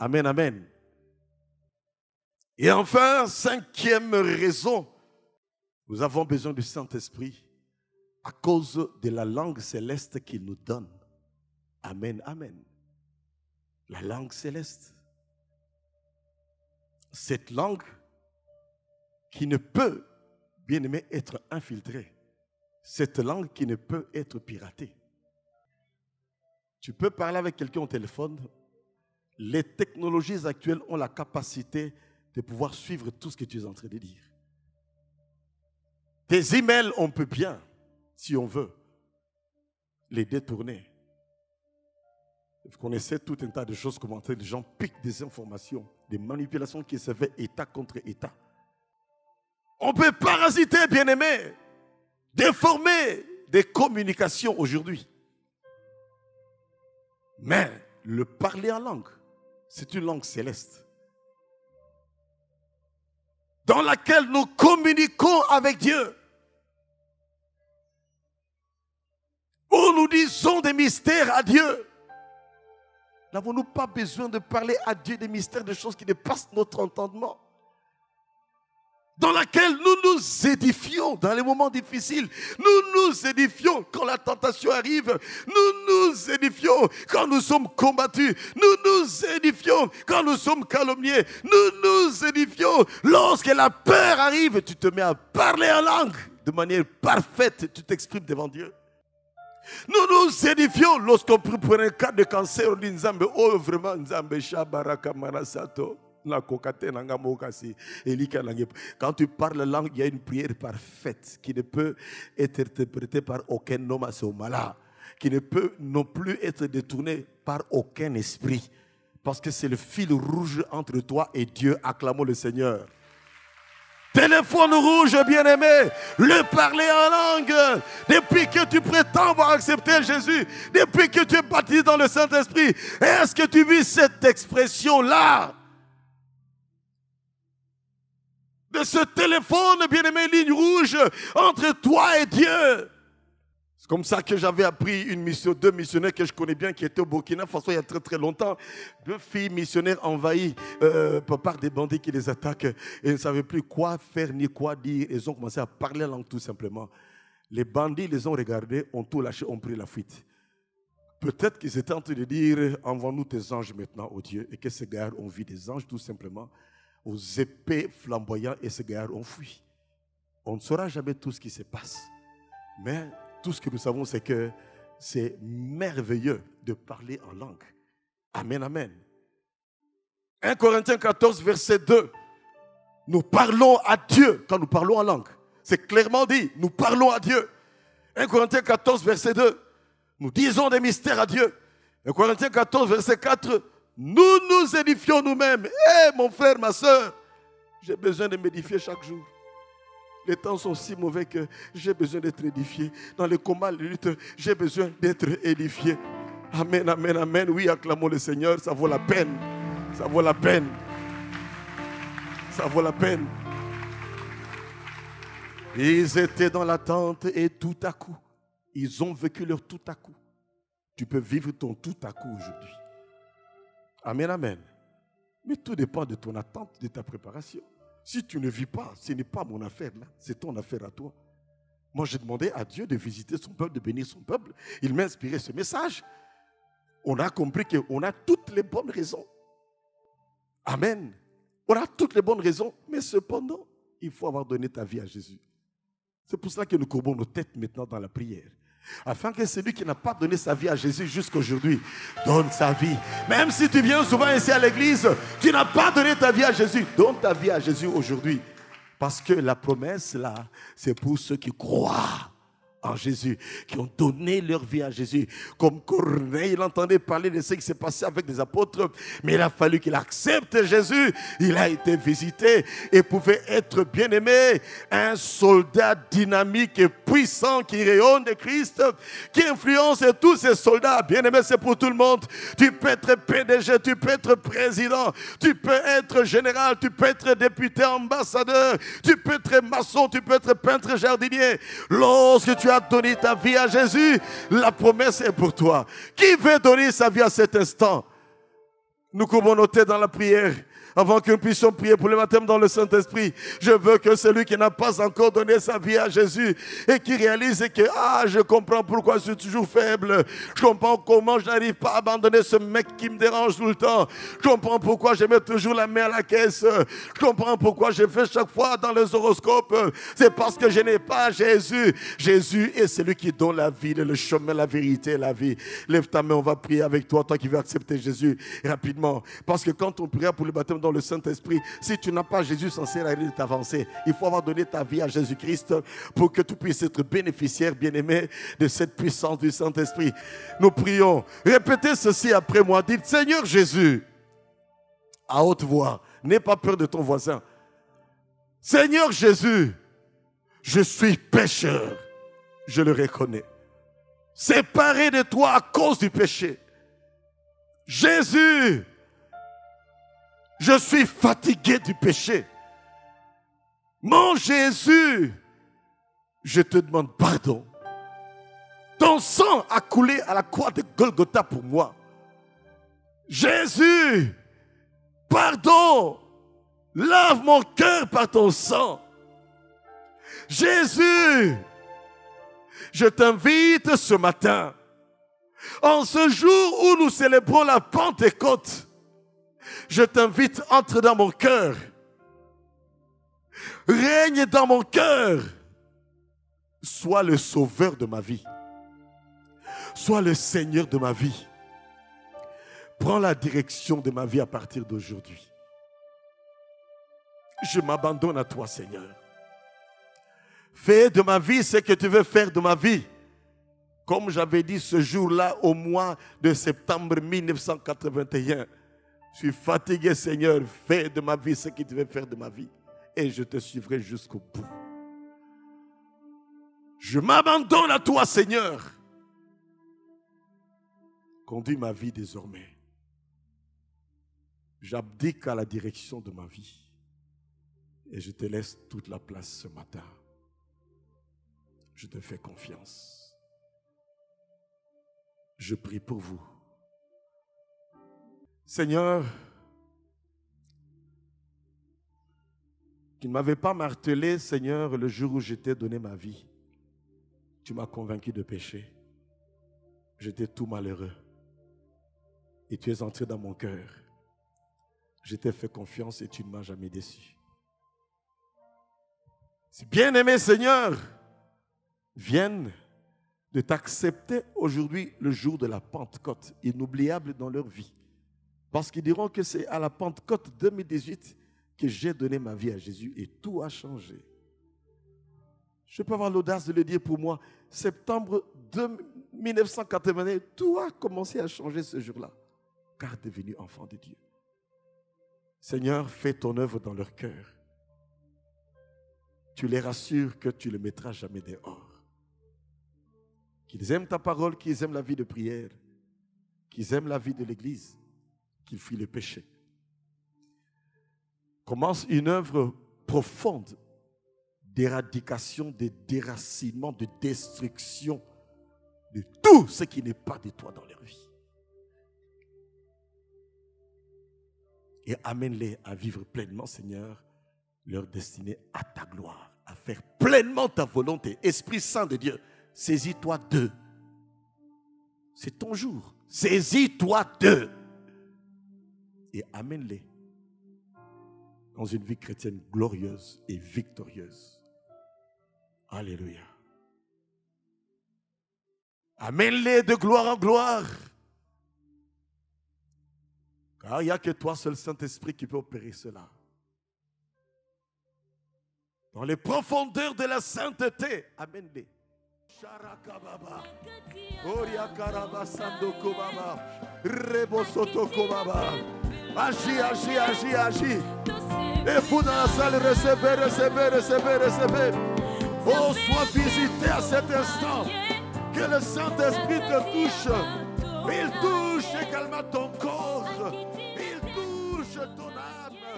Amen, amen. Et enfin, cinquième raison, nous avons besoin du Saint-Esprit à cause de la langue céleste qu'il nous donne. Amen, amen. La langue céleste. Cette langue qui ne peut, bien aimé, être infiltrée. Cette langue qui ne peut être piratée. Tu peux parler avec quelqu'un au téléphone. Les technologies actuelles ont la capacité de pouvoir suivre tout ce que tu es en train de dire. Tes emails, on peut bien, si on veut, les détourner. Vous connaissez tout un tas de choses, comment les gens piquent des informations, des manipulations qui se font État contre État. On peut parasiter, bien-aimé, déformer des communications aujourd'hui. Mais le parler en langue, c'est une langue céleste, dans laquelle nous communiquons avec Dieu. Où nous disons des mystères à Dieu. N'avons-nous pas besoin de parler à Dieu des mystères, des choses qui dépassent notre entendement? Dans laquelle nous nous édifions dans les moments difficiles. Nous nous édifions quand la tentation arrive. Nous nous édifions quand nous sommes combattus. Nous nous édifions quand nous sommes calomniés. Nous nous édifions lorsque la peur arrive. Tu te mets à parler en langue de manière parfaite. Tu t'exprimes devant Dieu. Nous nous édifions lorsqu'on prie pour un cas de cancer. On dit Nzambe, oh vraiment Nzambe, Shabaraka Manasato. Quand tu parles la langue, il y a une prière parfaite qui ne peut être interprétée par aucun homme à ce moment-là, qui ne peut non plus être détournée par aucun esprit, parce que c'est le fil rouge entre toi et Dieu. Acclamons le Seigneur. Téléphone rouge, bien-aimé, le parler en langue. Depuis que tu prétends avoir accepté Jésus, depuis que tu es baptisé dans le Saint-Esprit, est-ce que tu vis cette expression-là? De ce téléphone, bien-aimé, ligne rouge entre toi et Dieu. C'est comme ça que j'avais appris une mission, deux missionnaires que je connais bien qui étaient au Burkina Faso il y a très très longtemps. Deux filles missionnaires envahies par des bandits qui les attaquent et ne savaient plus quoi faire ni quoi dire. Ils ont commencé à parler la langue tout simplement. Les bandits les ont regardés, ont tout lâché, ont pris la fuite. Peut-être qu'ils étaient en train de dire, envoie-nous tes anges maintenant, oh Dieu. Et que ces gars ont vu des anges tout simplement, aux épées flamboyantes, et ces gars ont fui. On ne saura jamais tout ce qui se passe. Mais tout ce que nous savons, c'est que c'est merveilleux de parler en langue. Amen, amen. 1 Corinthiens 14, verset 2. Nous parlons à Dieu quand nous parlons en langue. C'est clairement dit, nous parlons à Dieu. 1 Corinthiens 14, verset 2. Nous disons des mystères à Dieu. 1 Corinthiens 14, verset 4. Nous nous édifions nous-mêmes. Mon frère, ma soeur, j'ai besoin de m'édifier chaque jour. Les temps sont si mauvais que j'ai besoin d'être édifié. Dans les combats, les luttes, j'ai besoin d'être édifié. Amen, amen, amen. Oui, acclamons le Seigneur, ça vaut la peine. Ça vaut la peine. Ça vaut la peine. Ils étaient dans l'attente et tout à coup, ils ont vécu leur tout à coup. Tu peux vivre ton tout à coup aujourd'hui. Amen, amen. Mais tout dépend de ton attente, de ta préparation. Si tu ne vis pas, ce n'est pas mon affaire là, c'est ton affaire à toi. Moi, j'ai demandé à Dieu de visiter son peuple, de bénir son peuple. Il m'a inspiré ce message. On a compris qu'on a toutes les bonnes raisons. Amen. On a toutes les bonnes raisons, mais cependant, il faut avoir donné ta vie à Jésus. C'est pour cela que nous courbons nos têtes maintenant dans la prière. Afin que celui qui n'a pas donné sa vie à Jésus jusqu'à aujourd'hui donne sa vie. Même si tu viens souvent ici à l'église, tu n'as pas donné ta vie à Jésus, donne ta vie à Jésus aujourd'hui. Parce que la promesse là, c'est pour ceux qui croient en Jésus, qui ont donné leur vie à Jésus. Comme Corneille, il entendait parler de ce qui s'est passé avec les apôtres, mais il a fallu qu'il accepte Jésus. Il a été visité et pouvait être bien aimé. Un soldat dynamique et puissant qui rayonne de Christ, qui influence tous ces soldats. Bien aimé, c'est pour tout le monde. Tu peux être PDG, tu peux être président, tu peux être général, tu peux être député, ambassadeur, tu peux être maçon, tu peux être peintre, jardinier. Lorsque tu as donné ta vie à Jésus, la promesse est pour toi. Qui veut donner sa vie à cet instant? Nous courbons nos têtes dans la prière. Avant que nous puissions prier pour le baptême dans le Saint-Esprit, je veux que celui qui n'a pas encore donné sa vie à Jésus et qui réalise que je comprends pourquoi je suis toujours faible, je comprends comment je n'arrive pas à abandonner ce mec qui me dérange tout le temps, je comprends pourquoi je mets toujours la main à la caisse, je comprends pourquoi je fais chaque fois dans les horoscopes, c'est parce que je n'ai pas Jésus. Jésus est celui qui donne la vie, le chemin, la vérité et la vie. Lève ta main, on va prier avec toi, toi qui veux accepter Jésus rapidement. Parce que quand on prie pour le baptême dans le Saint-Esprit, si tu n'as pas Jésus censé aller t'avancer, il faut avoir donné ta vie à Jésus-Christ pour que tu puisses être bénéficiaire, bien-aimé, de cette puissance du Saint-Esprit. Nous prions. Répétez ceci après moi. Dites, Seigneur Jésus, à haute voix, n'aie pas peur de ton voisin. Seigneur Jésus, je suis pécheur. Je le reconnais. Séparé de toi à cause du péché. Jésus, je suis fatigué du péché. Mon Jésus, je te demande pardon. Ton sang a coulé à la croix de Golgotha pour moi. Jésus, pardon. Lave mon cœur par ton sang. Jésus, je t'invite ce matin, en ce jour où nous célébrons la Pentecôte, je t'invite, entre dans mon cœur. Règne dans mon cœur. Sois le sauveur de ma vie. Sois le Seigneur de ma vie. Prends la direction de ma vie à partir d'aujourd'hui. Je m'abandonne à toi, Seigneur. Fais de ma vie ce que tu veux faire de ma vie. Comme j'avais dit ce jour-là au mois de septembre 1981. Je suis fatigué, Seigneur. Fais de ma vie ce que tu veux faire de ma vie. Et je te suivrai jusqu'au bout. Je m'abandonne à toi, Seigneur. Conduis ma vie désormais. J'abdique à la direction de ma vie. Et je te laisse toute la place ce matin. Je te fais confiance. Je prie pour vous. Seigneur, tu ne m'avais pas martelé, Seigneur, le jour où je t'ai donné ma vie. Tu m'as convaincu de pécher. J'étais tout malheureux. Et tu es entré dans mon cœur. Je t'ai fait confiance et tu ne m'as jamais déçu. Si bien-aimés, Seigneur, viennent de t'accepter aujourd'hui le jour de la Pentecôte, inoubliable dans leur vie. Parce qu'ils diront que c'est à la Pentecôte 2018 que j'ai donné ma vie à Jésus et tout a changé. Je peux avoir l'audace de le dire pour moi. Septembre 1981, tout a commencé à changer ce jour-là. Car devenu enfant de Dieu. Seigneur, fais ton œuvre dans leur cœur. Tu les rassures que tu ne les mettras jamais dehors. Qu'ils aiment ta parole, qu'ils aiment la vie de prière. qu'ils aiment la vie de l'Église, qu'ils fuient le péché. Commence une œuvre profonde d'éradication, de déracinement, de destruction de tout ce qui n'est pas de toi dans leur vie. Et amène-les à vivre pleinement, Seigneur, leur destinée à ta gloire, à faire pleinement ta volonté. Esprit Saint de Dieu, saisis-toi d'eux. C'est ton jour. Saisis-toi d'eux. Et amène-les dans une vie chrétienne glorieuse et victorieuse. Alléluia. Amène-les de gloire en gloire. Car il n'y a que toi seul, Saint-Esprit, qui peut opérer cela. Dans les profondeurs de la sainteté, amène-les. Sharakababa. Oriakaraba Sandoko Baba. Rebosotoko Baba. Agis, agis, agis, agis. Et vous dans la salle, recevez, recevez, recevez, recevez. Oh, sois visité à cet instant. Que le Saint-Esprit te touche. Il touche également ton corps. Il touche ton âme.